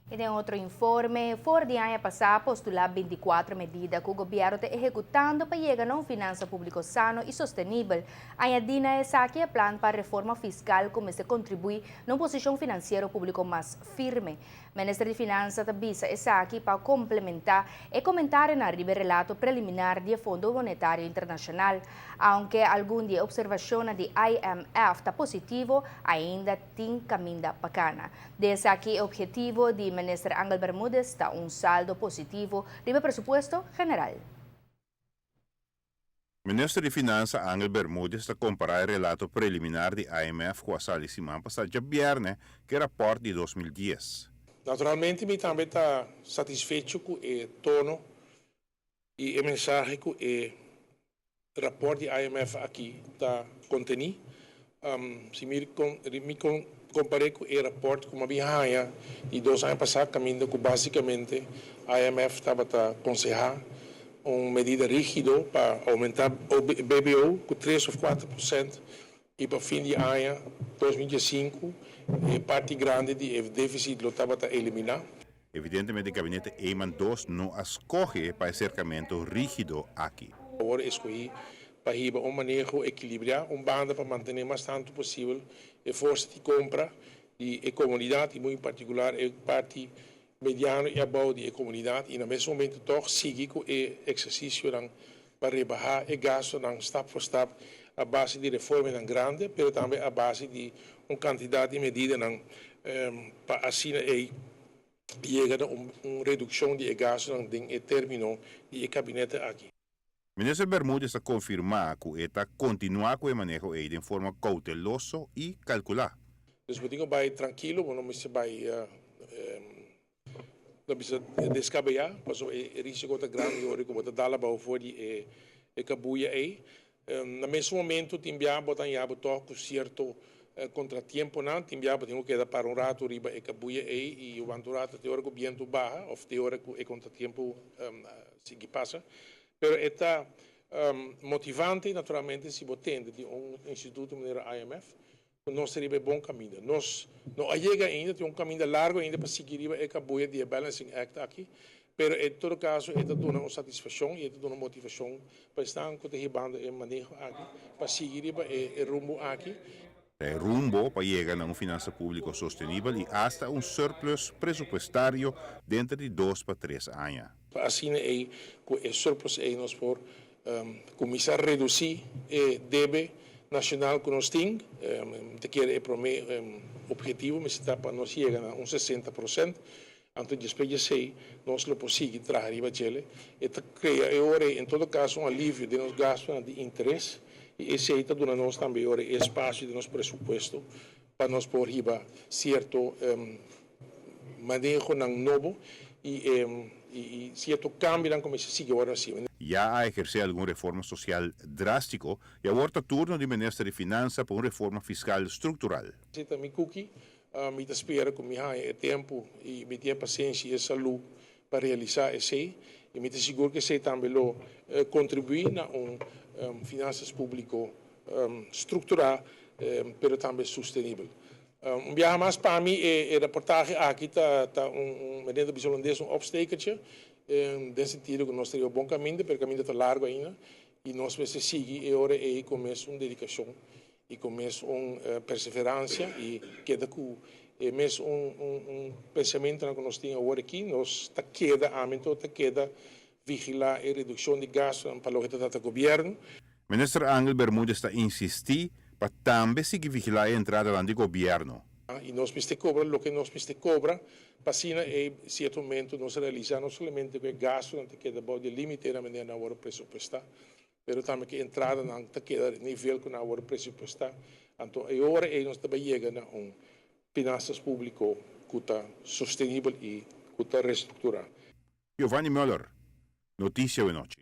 E em outro informe, Ford ano passado postulou 24 medidas que o governo está executando para chegar a uma finança pública sano e sustentável. Añadina essa que é plano para a reforma fiscal comece a contribuir numa posição financeira pública mais firme. O Ministério de Finanças também essa aqui para complementar e comentar na arriba relato preliminar do Fundo Monetário Internacional. Aunque algum de observações de IMF está positivo, ainda tem caminho bacana. Desse aqui o objetivo de Ministro Ángel Bermúdez está saldo positivo no presupuesto general. O Ministro de Finanças Ángel Bermúdez está comparar o relato preliminar de IMF com a sala semana passada de viernes, que é o rapporto de 2010. Naturalmente, eu também estou satisfeito com o tono e a mensagem que o rapporto de IMF aqui está contenido. Se me comparei com o rapporto com a Bihanha de 2 anos passados, caminho que basicamente a IMF estava a aconselhar uma medida rígida para aumentar o BBO com 3 ou 4% e para fim de ano 2025 parte grande do déficit lo estava a eliminar. Evidentemente, o gabinete Eyman II não escolhe para acercamento rígido aqui. Agora escolhi para um manejo equilibrado, banda para manter mais tanto possível a força de compra e a comunidade, e muito em particular a parte mediana e abaixo da comunidade, e no mesmo momento toch seguir com o exercício para rebaixar o gasto step por step, a base de reforma grande, mas também a base de uma quantidade de medidas para assim chegar a uma redução de gasto em término de gabinete aqui. O Ministro Bermúdez está confirmando que está continuar com o manejo de forma cautelosa e calculada. Então, eu digo vai tranquilo, não me vai descabear, porque o risco é grande, eu recomendo que dá para fora e cabuia aí. No mesmo momento, timbiabo tem com certo contratempo, não timbiabo tem que dar para rato riba e cabuia aí e o rato teórico viento barra, ou teórico e contratempo se passa. Pero está motivante, naturalmente, se botende de instituto maneira IMF, nós seria bom caminho. Nós não chega ainda, tem caminho largo ainda para seguir a cabuia de Balancing Act aqui, pero em todo caso, está dando uma satisfação e está dando uma motivação para estar com o banda e manejo aqui, para seguir o rumo aqui. Rumbo para chegar a uma finança pública sustentável e hasta um surplus presupuestário dentro de 2 para 3 anos. Assim, o surplus nós por começar a reduzir o débito nacional que nós temos, que é o objetivo, mas está para nós chegar a 60%. Então, depois de sei, nós lo conseguimos trazer para ele e cria em todo caso um alívio de nos gastos de interesse e esse está dando nós também espaço de nosso presupuesto para nós por riba certo manejo novo e certo cambio como se sigue agora assim. Já a exercer alguma reforma social drástico e agora está turno do Ministro de Finanças para uma reforma fiscal estrutural. Se também cookie, me espera que me haja tempo e me tenha paciência e saúde para realizar esse e me seguro que se também lo contribuir na finanças público estrutural, pero também sustentável. Viaja mais para mim a reportagem aqui está medida de holandês obstáculo, nesse sentido que nós temos um bom caminho, porque o caminho está largo ainda, e nós precisamos seguir e agora começa uma dedicação e começa uma perseverança e queda com mesmo pensamento que nós temos agora aqui, nós está queda aumento, está queda vigilar a redução de gastos para o que está o governo. Ministro Ángel Bermúdez está insistir para também seguir vigilar a entrada do governo. E nós precisamos cobrar o que nós precisamos cobrar, para assim, em certo momento, nós realizar não somente o gasto, que queda de limite na maneira agora presupuestar, mas também que a entrada não queda nível que agora presupuestar. Então, agora nós também chegamos a finanças públicas que está sustentável e que está reestruturado. Giovanni Müller, Notícia da Noite.